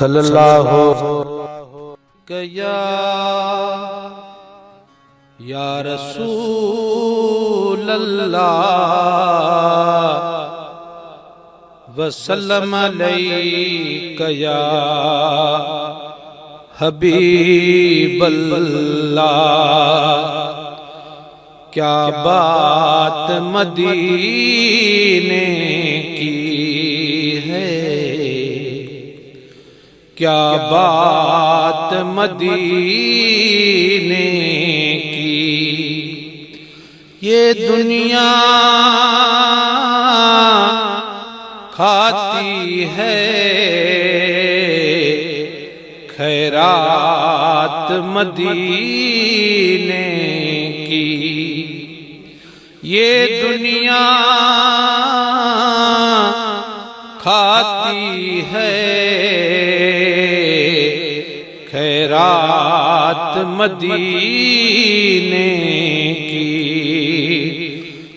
सल्लल्लाहु कया या रसूल अल्लाह वसल्लम अलैका या हबीब अल्लाह। क्या बात मदीने की है, क्या बात मदीने की। ये दुनिया खाती है खैरात मदीने की। ये दुनिया खाती है खैरात मदीने की।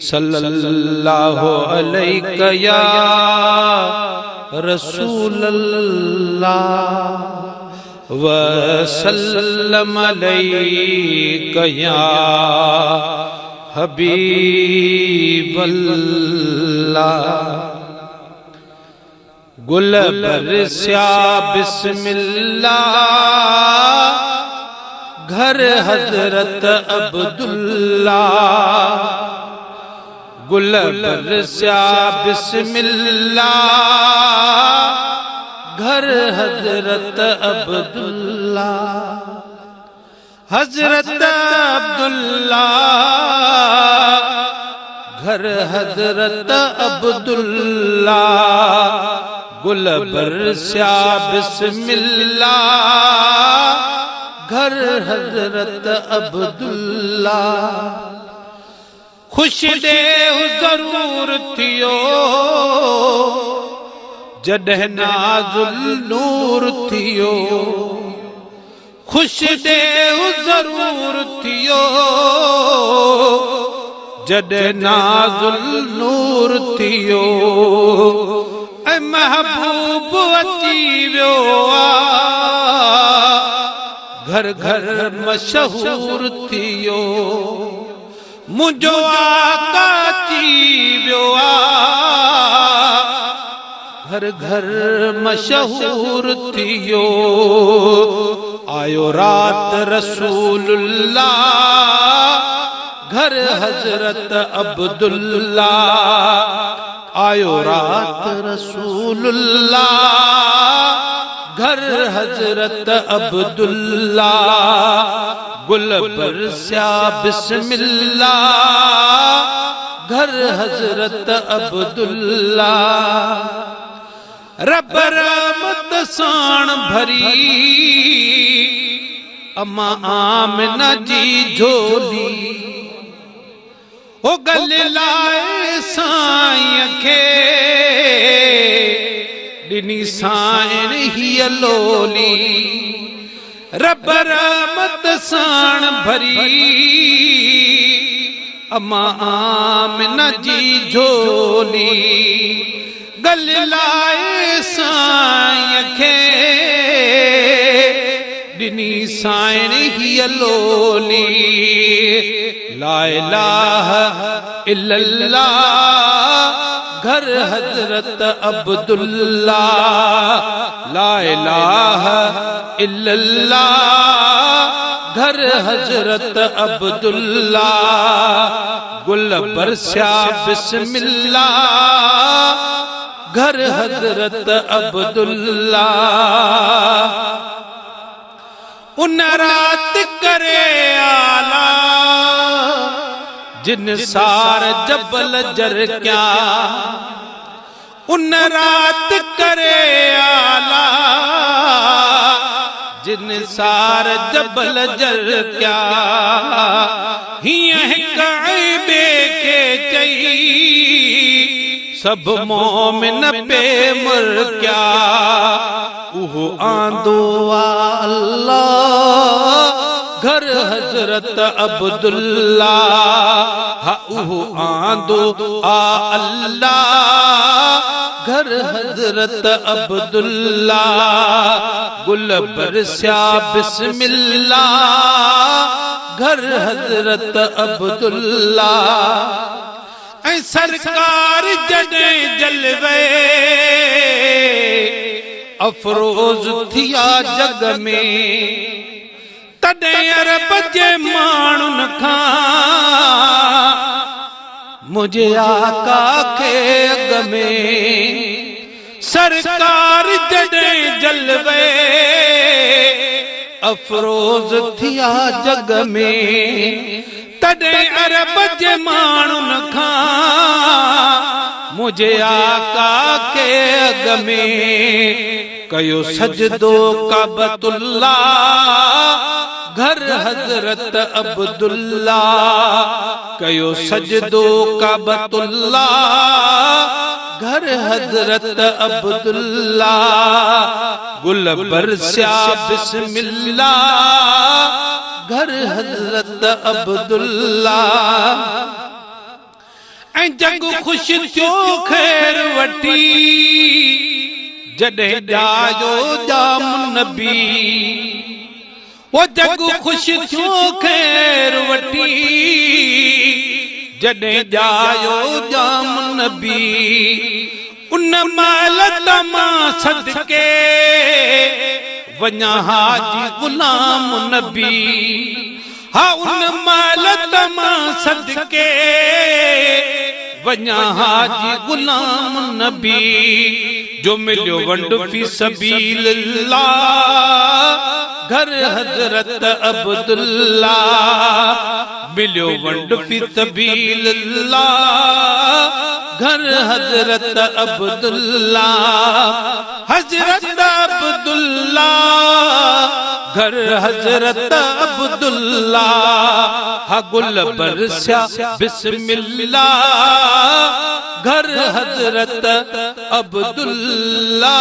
सल्लल्लाहु अलैका या रसूल अल्लाह वसल्लम अलैका या हबीब अल्लाह। गुल बरस्या बिस्मिल्लाह घर हजरत अब्दुल्लाह। गुल बरस्या बिस्मिल्लाह घर हजरत अब्दुल्लाह। हजरत अब्दुल्लाह घर हजरत अब्दुल्लाह। गुल बरस्या बिस्मिल्लाह घर हजरत अब्दुल्लाह। खुश देव जरूर थियो जॾहिं नाज़ुल नूर थियो। खुश देव जरूर थियो जॾहिं नाज़ुल नूर थियो। ऐं महबूब अची वियो घर घर मशहूर थियो। मुंहिंजो आका अची वियो घर घर मशहूर थियो। आयो रात रसूलुल्लाह घर हजरत अब्दुल्लाह। आयो रात रसूलुल्लाह घर हजरत अब्दुल्लाह। गुल बरस्या बिस्मिल्लाह घर हजरत अब्दुल्लाह। रब रहमत साण भरी अम्मा आमिना जी झोली। ओ गल लाए साईं खे ॾिनी साईं ही लोली। रब रहमत साण भरी अम्मा आमिना जी झोली। गल लाए साईं खे ॾिनी साईं ही लोली। ला इलाहा इल्लल्लाह घर हजरत अब्दुल्लाह। ला इलाहा इल्लल्लाह घर हजरत अब्दुल्लाह। गुल बरस्या बिस्मिल्लाह घर हजरत अब्दुल्लाह। उन रात करे आला जिन सार जबल जर क्या। उन रात करे आला जिन सार जबल जर क्या। हिय काइबे के चई सब मोमिन पे मर क्या। उहो आंदो अल्लाह घर हजरत अब्दुल्लाह। हा उहो आंदो अल्लाह घर हजरत अब्दुल्ला गुल बरस्या बिस्मिल्लाह घर हजरत अब्दुल्ला ऐं सरकार जॾहिं जलवे अफरोज थिया जग में तॾहिं अरब जे माण्हुनि खां मुझे आका के अग में सरकार जॾहिं जलवे अफरोज थिया जग में तॾहिं अरब जे माण्हुनि खां मुझे आका के अग में कयो सजदो काबतुल्ला घर हजरत अब्दुल्ला कयो सजदो काबतुल्ला घर हजरत अब्दुल्ला गुल बरस्या बिस्मिल्लाह घर हजरत अब्दुल्ला ऐं जग खुश थियो खैर वठी जॾहिं ॼायो जाम नबी वो जग खुश थियो खैर वठी जॾहिं ॼायो जाम नबी उन महिल तमां सदके वञा हाजी गुलाम नबी हा उन महिल तमां सदके वञा हाजी गुलाम नबी जो मिलियो वंड फी सबीलिल्लाह घर हजरत अब्दुल्ला मिलियो वंड फी सबीलिल्लाह घर हजरत अब्दुल्ला हजरत अब्दुल्ला घर हजरत अब्दुल्ला हा गुल बरस्या बिस्मिल्लाह घर हजरत अब्दुल्ला